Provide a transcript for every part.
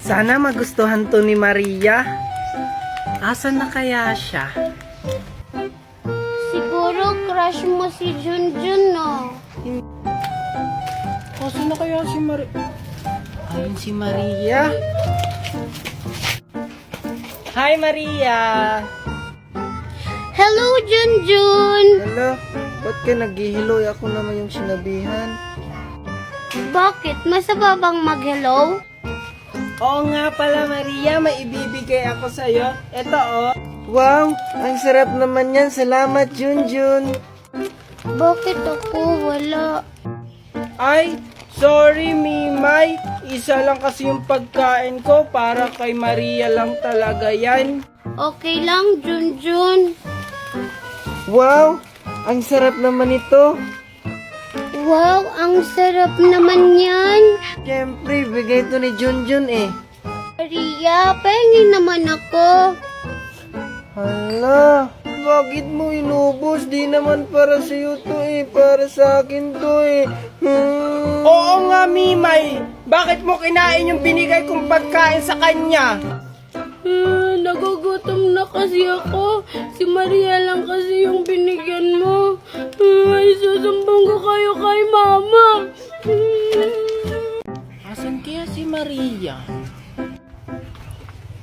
Sana magustuhan to ni Maria. Asan na kaya siya? Siguro crush mo si Junjun, no? Asan na kaya si Maria? Ayun si Maria. Hi Maria! Hello, Junjun! Hello, ba't ka naghihiloy? Ako naman yung sinabihan. Bakit? Masama bang mag-hello? Oo nga pala Maria, may ibibigay ako sa'yo. Ito oh. Wow, ang sarap naman yan. Salamat Junjun. Bakit ako wala? Ay, sorry Mimay. Isa lang kasi yung pagkain ko. Para kay Maria lang talaga yan. Okay lang, Junjun. Wow, ang sarap naman ito. Wow, ang sarap naman yan. Siyempre, bigay ito ni Junjun eh. Maria, pahingin naman ako. Hala, bakit mo inubos? Di naman para sa'yo to eh. Para sa akin to eh. Oo nga, Mimay. Bakit mo kinain yung binigay kong pagkain sa kanya? Nagugutom na kasi ako. Si Maria lang kasi yung binigyan mo. Ay, susumbong ko kayo kay Mama. Asan kaya si Maria?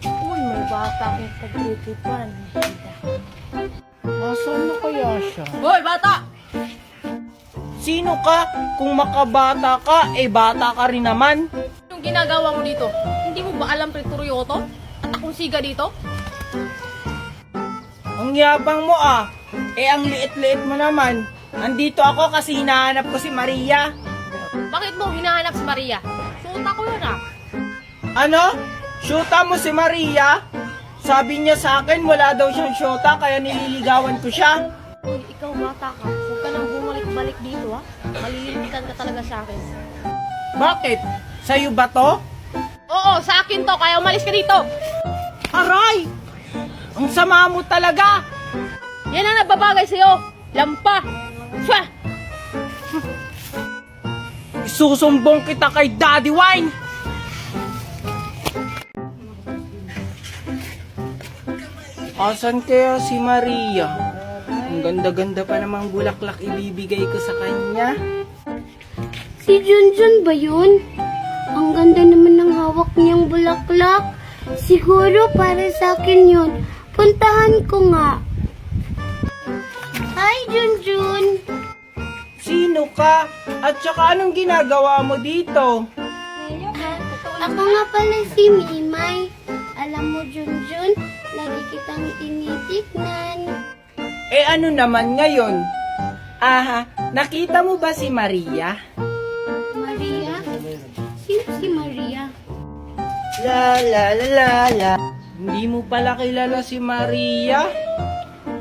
Uy, may bata akong pagtitipan. Asan na kaya siya? Hoy, bata! Sino ka? Kung makabata ka, eh bata ka rin naman. Yung ginagawa mo dito, hindi mo ba alam teritoryo to? At akong siga dito? Ang yabang mo ah. Eh ang liit-liit mo naman. Andito ako kasi hinahanap ko si Maria. Bakit mo hinahanap si Maria? Suota ko yun ah. Ano? Shoota mo si Maria? Sabi niya sa akin wala daw siyang shoota kaya nililigawan ko siya. Uy, ikaw bata ka. Huwag ka nang bumalik-balik dito ah. Malilimitan ka talaga sa akin. Bakit? Sa'yo ba to? Oo, sa akin to, kaya umalis ka dito. Aray! Ang sama mo talaga! Yan ang nababagay sa'yo. Lampa. Swa! Isusumbong kita kay Daddy Wine! Asan kaya si Maria? Ang ganda-ganda pa namang bulaklak ibibigay ko sa kanya. Si Junjun ba yun? Ang ganda naman ng hawak niyang bulaklak. Siguro para sa akin yun. Puntahan ko nga. Hi, Junjun! Sino ka? At saka anong ginagawa mo dito? Ako nga pala si Mimay. Alam mo, Junjun, lagi kitang tinitignan. Eh ano naman ngayon? Aha, nakita mo ba si Maria? Maria? Sino si Maria? La la la la la. Hindi mo pala kilala si Maria?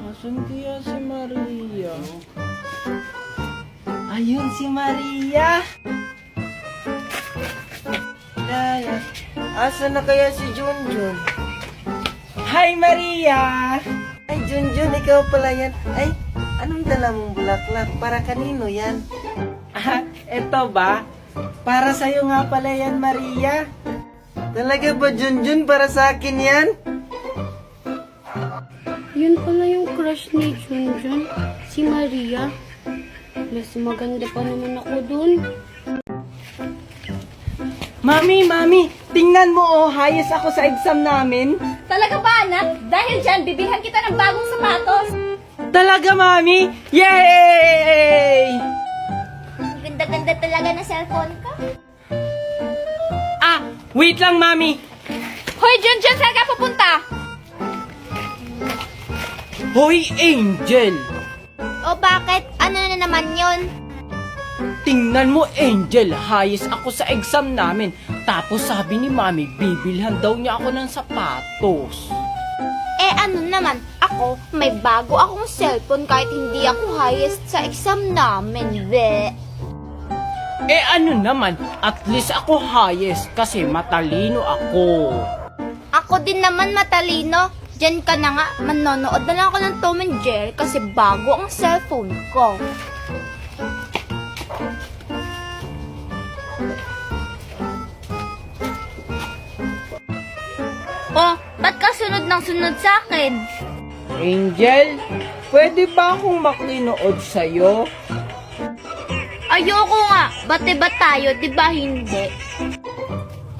Asan kaya si Maria? Ayun si Maria. La la. Asan na kaya si Junjun? Hi Maria! Ay Junjun, ikaw pala yan. Ay, anong dala mong bulaklak? Para kanino yan? Ah, eto ba? Para sa'yo nga pala yan, Maria. Talaga ba, Junjun? Para sa akin yan? Yun pala yung crush ni Junjun, si Maria. Mas maganda pa naman ako dun. Mami, tingnan mo oh, highest ako sa exam namin. Talaga ba, anak? Dahil dyan, bibilhan kita ng bagong sapatos. Talaga, Mami? Yay! Ganda-ganda talaga na cellphone ka. Ah, wait lang, Mami. Hoy, Junjun, saan ka pupunta? Hoy, Angel! O bakit? Ano na naman yun? Tingnan mo, Angel, highest ako sa exam namin. Tapos sabi ni Mami, bibilhan daw niya ako ng sapatos. Eh ano naman, ako, may bago akong cellphone kahit hindi ako highest sa exam namin, be. Eh ano naman, at least ako highest kasi matalino ako. Ako din naman matalino. Diyan ka na nga, manonood na lang ako ng Tom and Jerry kasi bago ang cellphone ko. Oh, ba't ka sunod ng sunod sa akin? Angel, pwede ba akong makinood sa'yo? Ayoko nga. Bate ba tayo? Di ba hindi?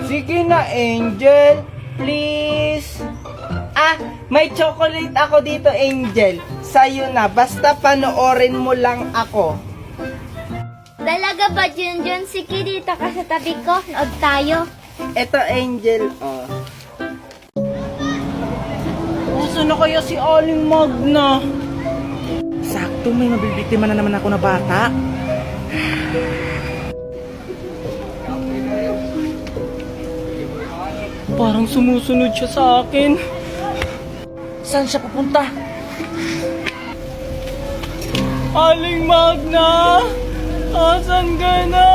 Sige na, Angel. Please. May chocolate ako dito, Angel. Sa'yo na. Basta panoorin mo lang ako. Talaga ba, Junjun? Sige, dito ka sa tabi ko. Nood tayo. Eto, Angel, oh. Nasaan na kaya si Aling Magna? Sakto, may mabibiktima na naman ako na bata. Parang sumusunod siya sa akin. Saan siya pupunta? Aling Magna! Asan ka na?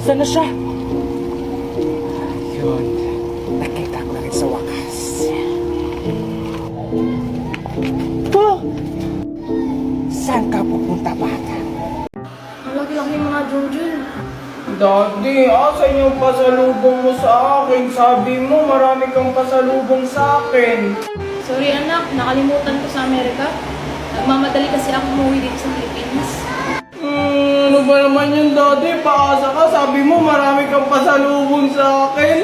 Saan na siya? Yun. Nakita ko na rin sa wakas. Po! Saan ka pupunta, bata? Ang laki-laki mga Junjun. Daddy, asan yung pasalubong mo sa akin? Sabi mo, marami kang pasalubong sa akin. Sorry anak, nakalimutan ko sa Amerika. Nagmamadali kasi ako umuwi dito sa Pilipinas. Ano ba naman yun, Daddy? Paasa ka, sabi mo, marami kang pasalubong sa akin.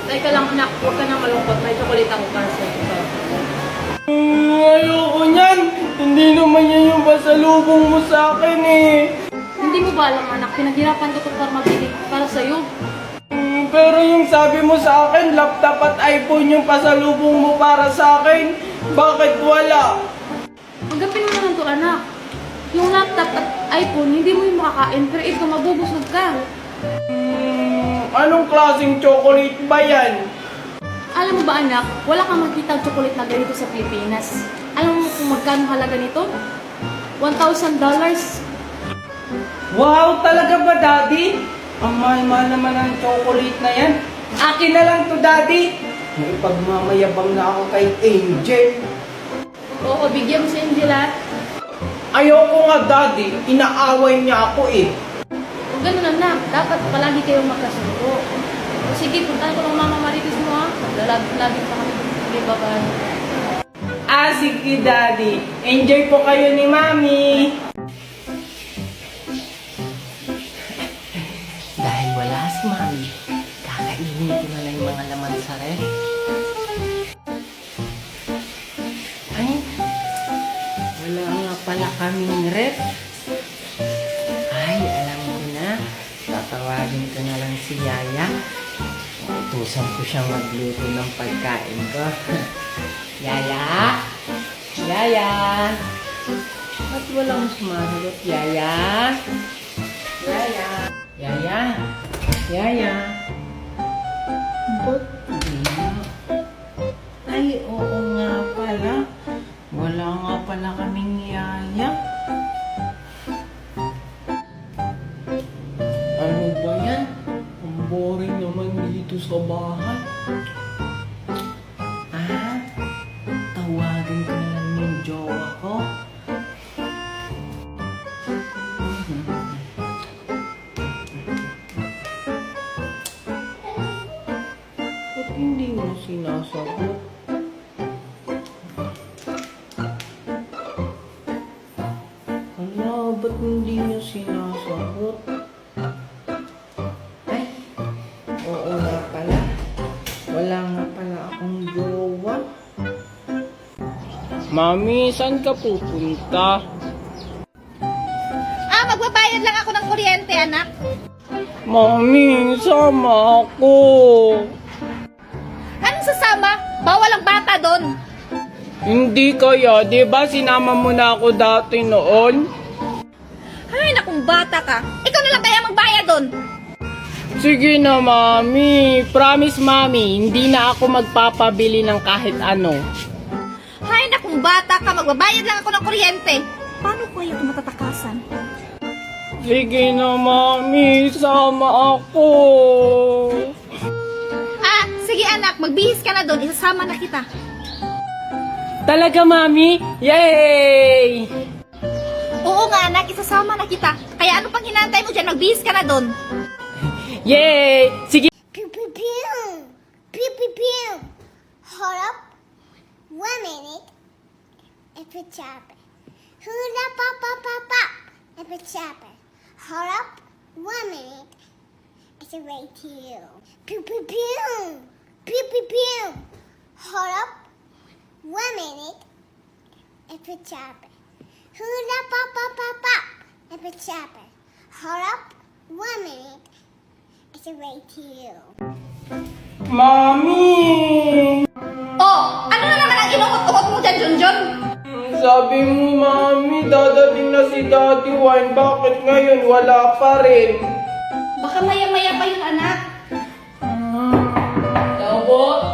Teka lang anak, huwag ka nang malungkot. May chocolate ako para sa ito. Ayoko niyan. Hindi naman yan yung pasalubong mo sa akin eh. Hindi mo ba alam anak, pinaghirapan ko ito para mabili para sa'yo. Pero yung sabi mo sa akin, laptop at iPhone yung pasalubong mo para sa akin. Bakit wala? Magapin mo naman to anak. Yung laptop at iPhone, hindi mo yung makakain, pero ito mabubusog ka. Anong klaseng chocolate ba yan? Alam mo ba anak, wala kang makita chocolate na ganito sa Pilipinas. Alam mo kung magkano halaga nito? $1,000. Wow, talaga ba, Daddy? Ang mahal-mahal naman ang chocolate na yan. Akin na lang to, Daddy. May pagmamayabang na ako kay Angel. Oo, bigyan mo si Angela. Ayoko nga, Daddy. Inaaway niya ako eh. Kung ganun anak, dapat palagi kayong magkasundo. O sige, puntahan ko ng mama Marites mo ha. Lagi pa kami dito, bye-bye. Sige, Daddy. Enjoy po kayo ni Mami. Dahil wala si Mami, kakainin ko na lang yung mga laman sa ref. Ay, wala nga pala kaming ref. Ay, alam ko na. Tatawagin ko na lang si Yaya. Utusan ko siyang magluto ng pagkain ko. Yaya? Yaya? Ba't walang sumasagot, Yaya? Yaya? Yaya? Yaya? Ba't di na? Ay, oo nga pala. Wala nga pala kaming Yaya. Ano ba yan? Ang boring naman dito sa bahay. Tawagin ko na lang yung jowa ko. Ba't hindi mo sinasagot? Hala, ba't hindi niya sinasagot? Ay, oo nga pala. Wala nga pala akong jowa. Mami, saan ka pupunta? Magbabayad lang ako ng kuryente, anak. Mami, sama ako. Anong sasama? Bawal ang bata doon. Hindi kaya, di ba sinama mo na ako dati noon? Ay, nakong bata ka. Ikaw na lang kaya magbayad doon. Sige na, Mami. Promise, Mami, hindi na ako magpapabili ng kahit ano. Ay, nakong bata ka. Magbabayad lang ako ng kuryente. Paano ko ito matatakasan? Sige na, Mami. Sama ako. Sige anak. Magbihis ka na doon. Isasama na kita. Talaga, Mami? Yay! Oo nga anak. Isasama na kita. Kaya ano pang hinantay mo dyan? Magbihis ka na doon. Yay! Sige. pew. Pew, pew, pew. Hold up. 1 minute. If it's chopper. Hula, pop, pop, pop, pop. If it's chopper. Hold up. 1 minute. It's a right here. Pew, pew, pew. Pew, pew, pew. Hold up. 1 minute. If it's chopper. Hula, pop, pop, pop, pop. If it's chopper. Hold up. 1 minute. It's a right here. Mami! Oh, ano na naman ang inuot-uot mo dyan, Junjun? Sabi mo, Mami, dadating na si Daddy Wine. Bakit ngayon wala pa rin? Baka maya-maya pa yun, anak. Ikaw po?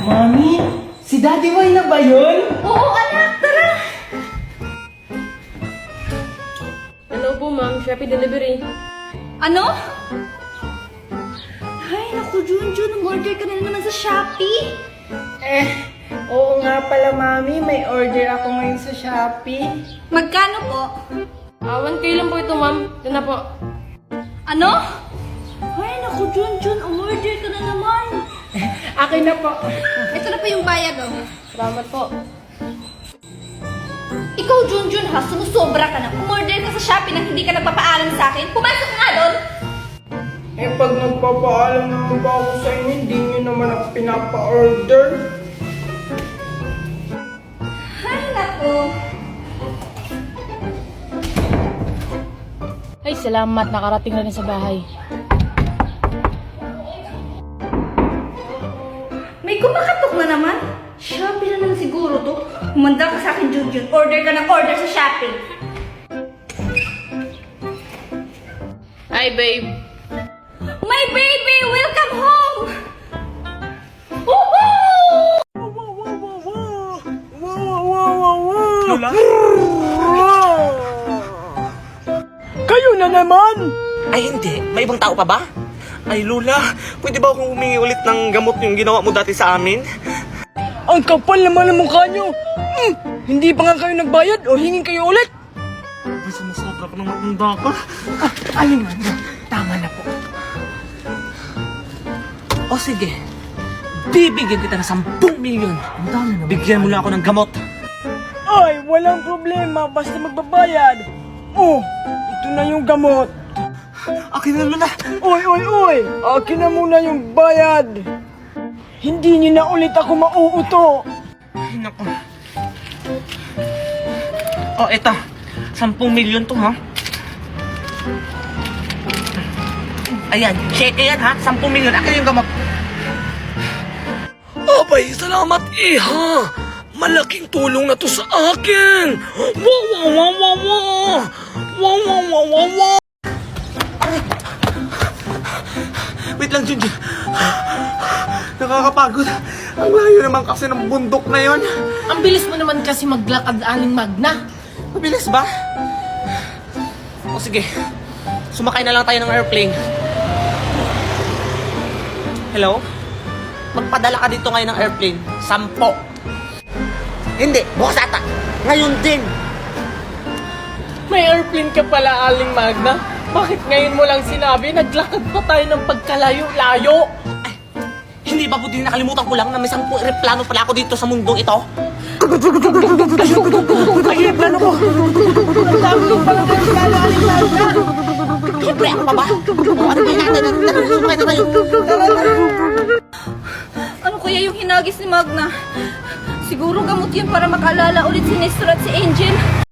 Mami, si Daddy Wine na ba yun? Oo, anak, tara! Hello po, ma'am. Shopee Delivery. Ano? Ay, naku, Junjun. Umorder ka na naman sa Shopee. Oo nga pala, Mami. May order ako ngayon sa Shopee. Magkano po? 1K lang po ito, ma'am. Ito na po. Ano? Ay, naku, Junjun. Umorder ka na naman. Akin na po. Ito na po yung bayad, oh. Salamat po. Ikaw, Junjun, ha? Sumusobra ka na. Umorder ka sa Shopee nang hindi ka nagpapaalam sa akin. Pumasok nga doon. Pag nagpapaalam naman ba ako sa inyo, hindi nyo naman ako pinapa-order. Ay, naku. Ay, salamat. Nakarating na rin sa bahay. May kumakatok na naman. Shopee na naman siguro to. Humanda ka sa akin, Junjun. Order ka ng order sa Shopee. Hi, babe. My baby, welcome home! Lola? Kayo na naman! Ay hindi, may ibang tao pa ba? Ay Lola, pwede ba akong humingi ulit ng gamot yung ginawa mo dati sa amin? Ang kapal naman ng mukha nyo! Hindi pa nga kayo nagbayad o hingin kayo ulit? Ay, sumusobra ka ng matanda ka. Ayun nga, tama na po. O sige, bibigyan kita ng 10 milyon. Ang dami naman. Bigyan mo lang ako ng gamot. Ay, walang problema. Basta magbabayad. Oh, ito na yung gamot. Akin na Lola. Oy. Akin na muna yung bayad. Hindi niyo na ulit ako mauuto. Ay, naku. Oh, eto. 10 milyon to, ha? Ayan, check yan, ha? 10 milyon. Akin yung gamot. Abay, salamat, iha. Malaking tulong na to sa akin. Wow. Wait lang, Junjun. Nakakapagod. Ang layo naman kasi ng bundok na yon. Ang bilis mo naman kasi maglakad, Aling Magna. Mabilis ba? O sige, sumakay na lang tayo ng airplane. Hello? Magpadala ka dito ngayon ng airplane. 10. Hindi, bukas ata. Ngayon din. May airplane ka pala, Aling Magna. Bakit ngayon mo lang sinabi? Naglakad pa tayo ng pagkalayo-layo. Ay, hindi ba po din nakalimutan ko lang na may 10 aeroplano pala ako dito sa mundong ito? Ay, aeroplano ko. Ang dami ko pala aeroplano, Aling Magna. Siyempre, ako pa ba? O, ano ba yung natin na tayo? Ano kaya yung hinagis ni Magna? Siguro gamot yun para makaalala ulit si Nestor at si Angel.